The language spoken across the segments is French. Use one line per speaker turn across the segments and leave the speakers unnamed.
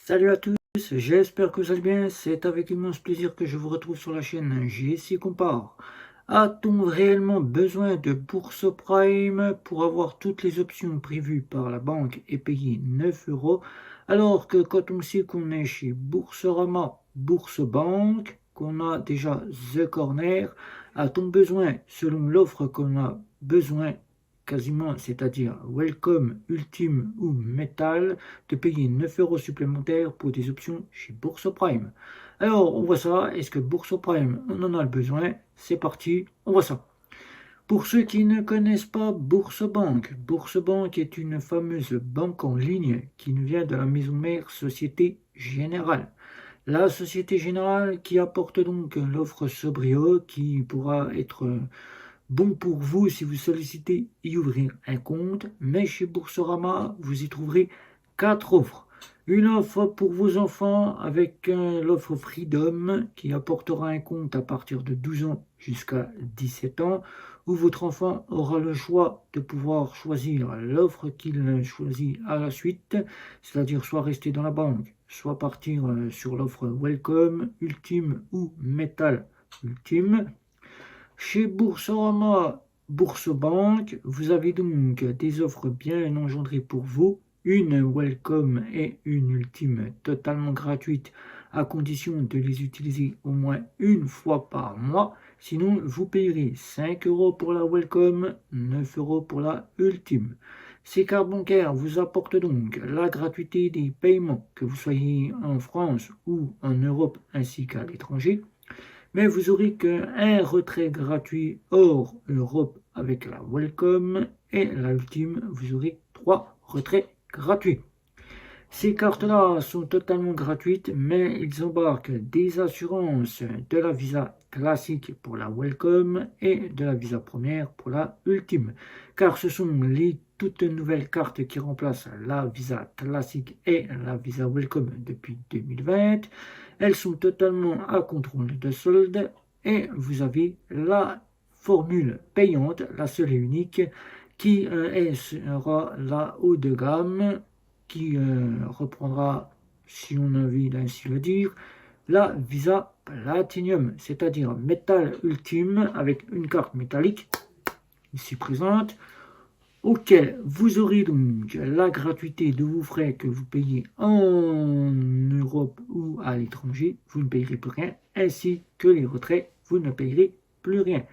Salut à tous, j'espère que vous allez bien. C'est avec immense plaisir que je vous retrouve sur la chaîne JC Compare. A-t-on réellement besoin de Bourse Prime pour avoir toutes les options prévues par la banque et payer 9 euros, alors que quand on sait qu'on est chez Boursorama, Bourse Banque, qu'on a déjà The Corner, a-t-on besoin, selon l'offre qu'on a besoin quasiment, c'est-à-dire Welcome, Ultime ou Metal, de payer 9 euros supplémentaires pour des options chez Bourse Prime. Alors, on voit ça. Est-ce que Bourse Prime, on en a le besoin? C'est parti, on voit ça. Pour ceux qui ne connaissent pas Bourse Banque est une fameuse banque en ligne qui nous vient de la maison mère Société Générale. La Société Générale qui apporte donc l'offre Sobrio qui pourra être bon pour vous si vous sollicitez y ouvrir un compte, mais chez Boursorama, vous y trouverez 4 offres. Une offre pour vos enfants avec l'offre Freedom qui apportera un compte à partir de 12 ans jusqu'à 17 ans, où votre enfant aura le choix de pouvoir choisir l'offre qu'il choisit à la suite, c'est-à-dire soit rester dans la banque, soit partir sur l'offre Welcome, Ultime ou Metal Ultime. Chez Boursorama, Bourse Banque, vous avez donc des offres bien engendrées pour vous, une Welcome et une Ultime totalement gratuite à condition de les utiliser au moins une fois par mois. Sinon, vous payerez 5 euros pour la Welcome, 9 euros pour la Ultime. Ces cartes bancaires vous apportent donc la gratuité des paiements, que vous soyez en France ou en Europe ainsi qu'à l'étranger. Mais vous aurez qu'un retrait gratuit hors Europe avec la Welcome et l'ultime, vous aurez 3 retraits gratuits. Ces cartes-là sont totalement gratuites, mais ils embarquent des assurances de la Visa classique pour la Welcome et de la Visa première pour la Ultime. Car ce sont les toutes nouvelles cartes qui remplacent la Visa classique et la Visa Welcome depuis 2020. Elles sont totalement à contrôle de solde et vous avez la formule payante, la seule et unique, qui sera la haut de gamme qui reprendra, si on a envie d'ainsi le dire, la Visa Platinum, c'est-à-dire métal ultime avec une carte métallique ici présente, auquel vous aurez donc la gratuité de vos frais que vous payez en Europe ou à l'étranger, vous ne payerez plus rien, ainsi que les retraits, vous ne payerez plus rien,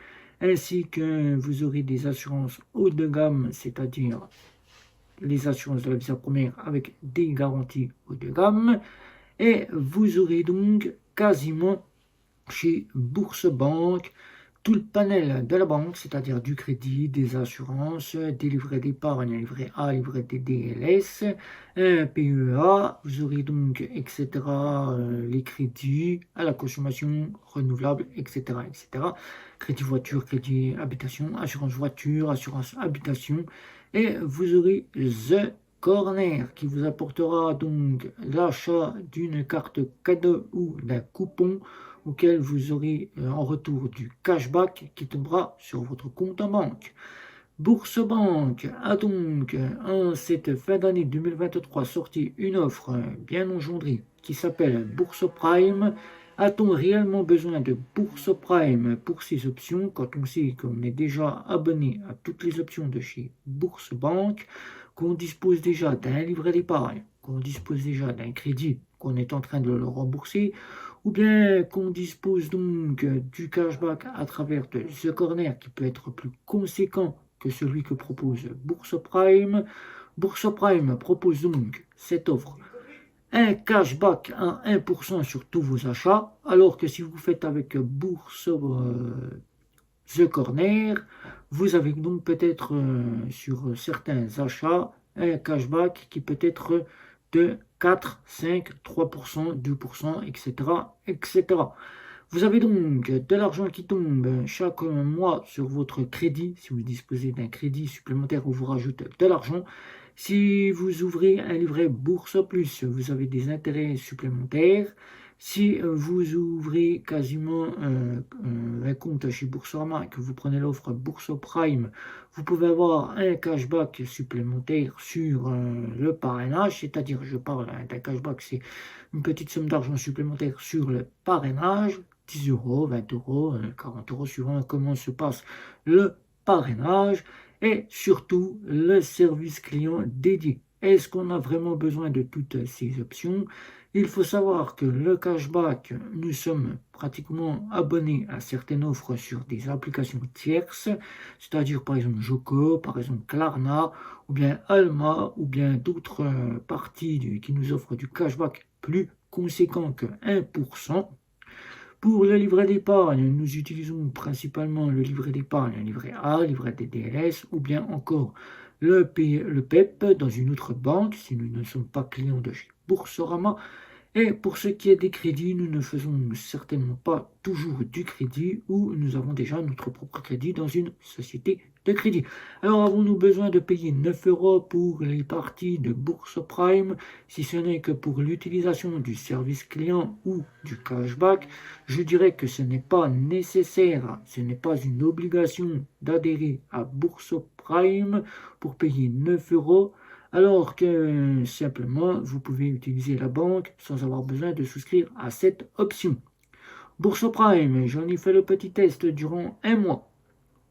ainsi que vous aurez des assurances haut de gamme, c'est-à-dire les assurances de la Visa première avec des garanties haut de gamme, et vous aurez donc quasiment chez Bourse Banque tout le panel de la banque, c'est-à-dire du crédit, des assurances, des livrets d'épargne, livrets A, livrets des DLS, un PEA, vous aurez donc, etc., les crédits à la consommation renouvelable, etc., etc., crédit voiture, crédit habitation, assurance voiture, assurance habitation, et vous aurez The Corner qui vous apportera donc l'achat d'une carte cadeau ou d'un coupon auquel vous aurez en retour du cashback qui tombera sur votre compte en banque. Bourse Banque a donc en cette fin d'année 2023 sorti une offre bien engendrée qui s'appelle Bourse Prime. A-t-on réellement besoin de Bourse Prime pour ces options quand on sait qu'on est déjà abonné à toutes les options de chez Bourse Banque, qu'on dispose déjà d'un livret d'épargne, qu'on dispose déjà d'un crédit, qu'on est en train de le rembourser, ou bien qu'on dispose donc du cashback à travers de The Corner qui peut être plus conséquent que celui que propose Bourse Prime. Bourse Prime propose donc cette offre, un cashback à 1% sur tous vos achats, alors que si vous faites avec Bourse The Corner, vous avez donc peut-être sur certains achats un cashback qui peut être de 4, 5, 3%, 2%, etc., etc. Vous avez donc de l'argent qui tombe chaque mois sur votre crédit, si vous disposez d'un crédit supplémentaire, on vous rajoute de l'argent. Si vous ouvrez un livret Bourse Plus, vous avez des intérêts supplémentaires. Si vous ouvrez quasiment un compte chez Boursorama et que vous prenez l'offre Bourso Prime, vous pouvez avoir un cashback supplémentaire sur le parrainage, c'est-à-dire, je parle d'un cashback, c'est une petite somme d'argent supplémentaire sur le parrainage, 10 euros, 20 euros, 40 euros, suivant comment se passe le parrainage, et surtout le service client dédié. Est-ce qu'on a vraiment besoin de toutes ces options? Il faut savoir que le cashback, nous sommes pratiquement abonnés à certaines offres sur des applications tierces, c'est-à-dire par exemple Joco, par exemple Klarna, ou bien Alma, ou bien d'autres parties qui nous offrent du cashback plus conséquent que 1%. Pour le livret d'épargne, nous utilisons principalement le livret d'épargne, le livret A, livret des DLS, ou bien encore le PEP dans une autre banque, si nous ne sommes pas clients de chez Boursorama. Et pour ce qui est des crédits, nous ne faisons certainement pas toujours du crédit ou nous avons déjà notre propre crédit dans une société de crédit. Alors avons-nous besoin de payer 9 euros pour les parties de Bourse Prime, si ce n'est que pour l'utilisation du service client ou du cashback? Je dirais que ce n'est pas nécessaire, ce n'est pas une obligation d'adhérer à Bourse Prime pour payer 9 euros. Alors que simplement, vous pouvez utiliser la banque sans avoir besoin de souscrire à cette option. Bourse Prime, j'en ai fait le petit test durant un mois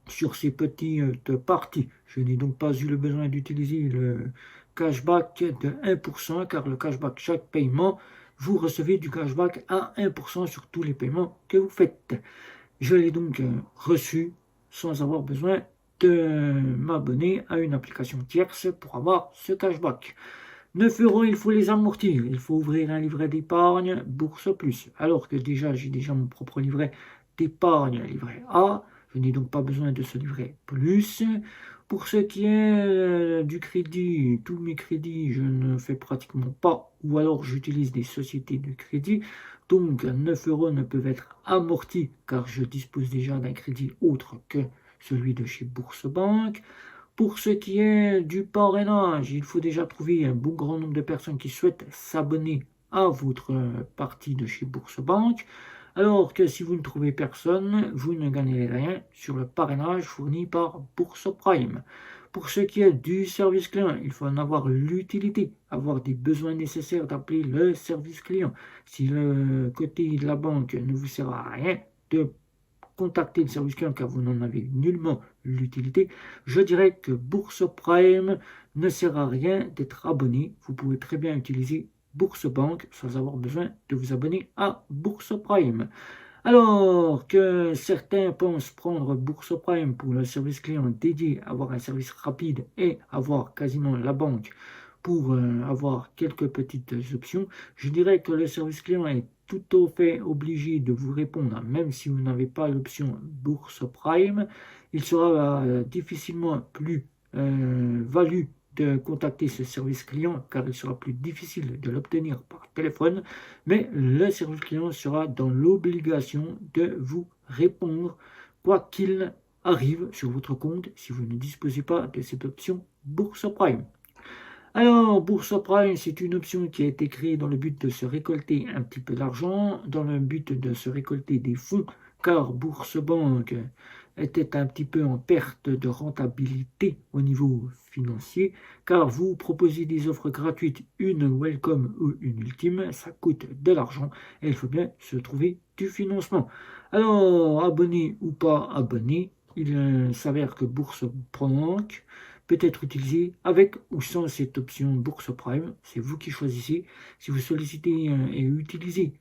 sur ces petites parties. Je n'ai donc pas eu le besoin d'utiliser le cashback de 1%, car le cashback, chaque paiement, vous recevez du cashback à 1% sur tous les paiements que vous faites. Je l'ai donc reçu sans avoir besoin de m'abonner à une application tierce pour avoir ce cashback. 9 euros, il faut les amortir. Il faut ouvrir un livret d'épargne Bourse Plus. Alors que j'ai déjà mon propre livret d'épargne, livret A. Je n'ai donc pas besoin de ce livret Plus. Pour ce qui est du crédit, tous mes crédits, je ne fais pratiquement pas, ou alors j'utilise des sociétés de crédit. Donc 9 euros ne peuvent être amortis car je dispose déjà d'un crédit autre que celui de chez Bourse-Banque. Pour ce qui est du parrainage, il faut déjà trouver un bon grand nombre de personnes qui souhaitent s'abonner à votre partie de chez Bourse-Banque. Alors que si vous ne trouvez personne, vous ne gagnez rien sur le parrainage fourni par Bourse Prime. Pour ce qui est du service client, il faut en avoir l'utilité, avoir des besoins nécessaires d'appeler le service client. Si le côté de la banque ne vous sert à rien de contacter le service client car vous n'en avez nullement l'utilité, je dirais que Bourse Prime ne sert à rien d'être abonné. Vous pouvez très bien utiliser Bourse Banque sans avoir besoin de vous abonner à Bourse Prime. Alors que certains pensent prendre Bourse Prime pour le service client dédié, avoir un service rapide et avoir quasiment la banque pour avoir quelques petites options, je dirais que le service client est tout au fait obligé de vous répondre, même si vous n'avez pas l'option Bourse Prime. Il sera difficilement plus valu de contacter ce service client car il sera plus difficile de l'obtenir par téléphone, mais le service client sera dans l'obligation de vous répondre quoi qu'il arrive sur votre compte si vous ne disposez pas de cette option Bourse Prime. Alors, Bourse Prime, c'est une option qui a été créée dans le but de se récolter un petit peu d'argent, dans le but de se récolter des fonds, car Bourse Banque était un petit peu en perte de rentabilité au niveau financier, car vous proposez des offres gratuites, une welcome ou une ultime, ça coûte de l'argent et il faut bien se trouver du financement. Alors, abonné ou pas abonné, il s'avère que Bourse Banque peut être utilisé avec ou sans cette option Bourse Prime. C'est vous qui choisissez. Si vous sollicitez et utilisez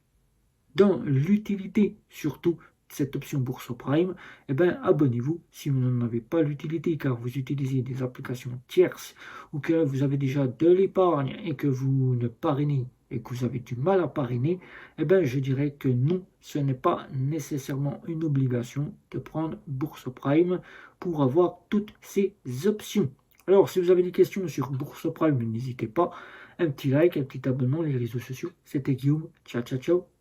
dans l'utilité surtout cette option Bourse Prime, eh bien abonnez-vous si vous n'en avez pas l'utilité car vous utilisez des applications tierces ou que vous avez déjà de l'épargne et que vous ne parrainez et que vous avez du mal à parrainer, eh bien je dirais que non, ce n'est pas nécessairement une obligation de prendre Bourse Prime pour avoir toutes ces options. Alors si vous avez des questions sur Bourse Prime, n'hésitez pas, un petit like, un petit abonnement, les réseaux sociaux. C'était Guillaume, ciao ciao ciao.